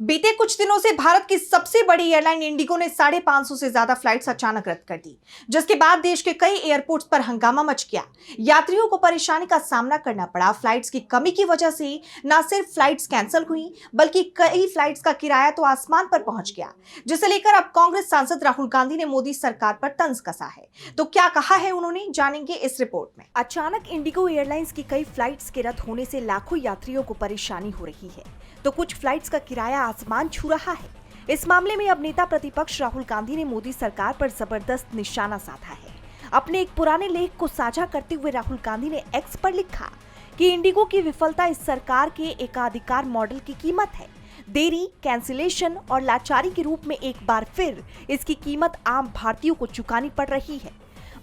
बीते कुछ दिनों से भारत की सबसे बड़ी एयरलाइन इंडिगो ने 550 से ज्यादा फ्लाइट्स अचानक रद्द कर दी, जिसके बाद देश के कई एयरपोर्ट्स पर हंगामा मच गया। यात्रियों को परेशानी का सामना करना पड़ा। फ्लाइट्स की कमी की वजह से न सिर्फ फ्लाइट्स कैंसिल हुई, बल्कि कई फ्लाइट्स का किराया तो आसमान पर पहुंच गया, जिसे लेकर अब कांग्रेस सांसद राहुल गांधी ने मोदी सरकार पर तंज कसा है। तो क्या कहा है उन्होंने, जानेंगे इस रिपोर्ट में। अचानक इंडिगो एयरलाइंस की कई फ्लाइट्स के रद्द होने से लाखों यात्रियों को परेशानी हो रही है, तो कुछ फ्लाइट्स का किराया आसमान छू रहा है। इस मामले में अब नेता प्रतिपक्ष राहुल गांधी ने मोदी सरकार पर जबरदस्त निशाना साधा है। अपने एक पुराने लेख को साझा करते हुए राहुल गांधी ने एक्स पर लिखा कि इंडिगो की विफलता इस सरकार के एकाधिकार मॉडल की कीमत है। देरी, कैंसिलेशन और लाचारी के रूप में एक बार फिर इसकी कीमत आम भारतीयों को चुकानी पड़ रही है।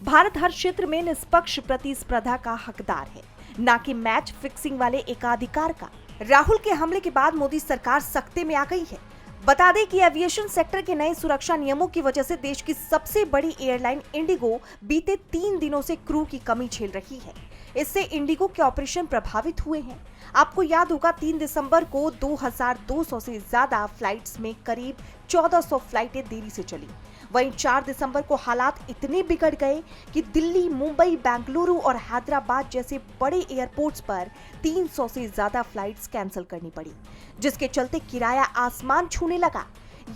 भारत हर क्षेत्र में निष्पक्ष प्रतिस्पर्धा का हकदार है, न कि मैच फिक्सिंग वाले एकाधिकार का। राहुल के हमले के बाद मोदी सरकार सख्ते में आ गई है। बता दें कि एविएशन सेक्टर के नए सुरक्षा नियमों की वजह से देश की सबसे बड़ी एयरलाइन इंडिगो बीते 3 दिनों से क्रू की कमी झेल रही है। इससे इंडिगो के ऑपरेशन प्रभावित हुए हैं। आपको याद होगा 3 दिसंबर को 2200 से ज्यादा फ्लाइट्स में करीब 1400 फ्लाइटें देरी से चली। वहीं 4 दिसंबर को हालात इतने बिगड़ गए कि दिल्ली, मुंबई, बेंगलुरु और हैदराबाद जैसे बड़े एयरपोर्ट्स पर 300 से ज्यादा फ्लाइट्स कैंसिल करनी पड़ी, जिसके चलते किराया आसमान छूने लगा।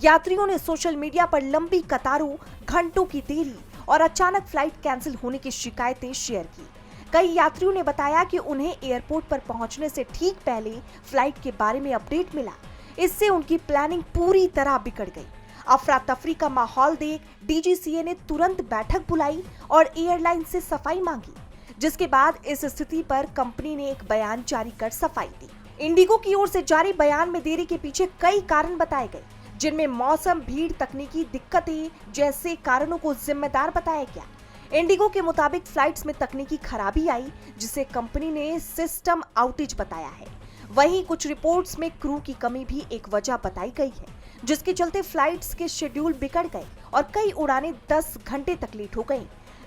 यात्रियों ने सोशल मीडिया पर लंबी कतारों, घंटों की देरी और अचानक फ्लाइट कैंसिल होने की शिकायतें शेयर की। कई यात्रियों ने बताया कि उन्हें एयरपोर्ट पर पहुंचने से ठीक पहले फ्लाइट के बारे में अपडेट मिला। इससे उनकी प्लानिंग पूरी तरह बिगड़ गई। अफरा तफरी का माहौल देख डीजीसीए ने तुरंत बैठक बुलाई और एयरलाइन से सफाई मांगी, जिसके बाद इस स्थिति पर कंपनी ने एक बयान जारी कर सफाई दी। इंडिगो की ओर से जारी बयान में देरी के पीछे कई कारण बताए गए, जिनमें मौसम, भीड़, तकनीकी दिक्कतें जैसे कारणों को जिम्मेदार बताया गया। इंडिगो के मुताबिक फ्लाइट्स में तकनीकी खराबी आई, जिसे कंपनी ने सिस्टम आउटेज बताया है। वहीं कुछ रिपोर्ट्स में क्रू की कमी भी एक वजह बताई गई है, जिसके चलते फ्लाइट्स के शेड्यूल बिगड़ गए और कई उड़ानें 10 घंटे तक लेट हो गईं।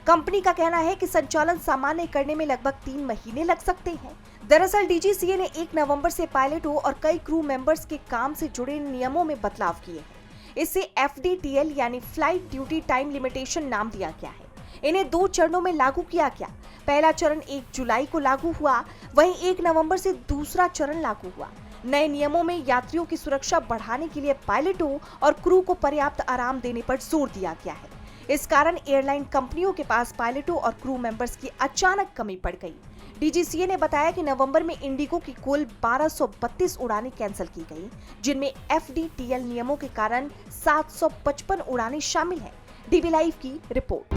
कंपनी का कहना है कि संचालन सामान्य करने में लगभग 3 महीने लग सकते हैं। दरअसल डीजीसीए ने 1 नवंबर से पायलटों और कई क्रू मेंबर्स के काम से जुड़े नियमों में बदलाव किए हैं। इसे FDTL यानी फ्लाइट ड्यूटी टाइम लिमिटेशन नाम दिया गया है। इन्हें 2 चरणों में लागू किया गया। पहला चरण 1 जुलाई को लागू हुआ, वहीं 1 नवंबर से दूसरा चरण लागू हुआ। नए नियमों में यात्रियों की सुरक्षा बढ़ाने के लिए पायलटों और क्रू को पर्याप्त आराम देने पर जोर दिया गया है। इस कारण एयरलाइन कंपनियों के पास पायलटों और क्रू मेंबर्स की अचानक कमी पड़ गई। डीजीसीए ने बताया कि नवंबर में इंडिगो की कुल 1232 उड़ानें कैंसिल की गई, जिनमें FDTL नियमों के कारण 755 उड़ानें शामिल हैं। डीबी लाइव की रिपोर्ट।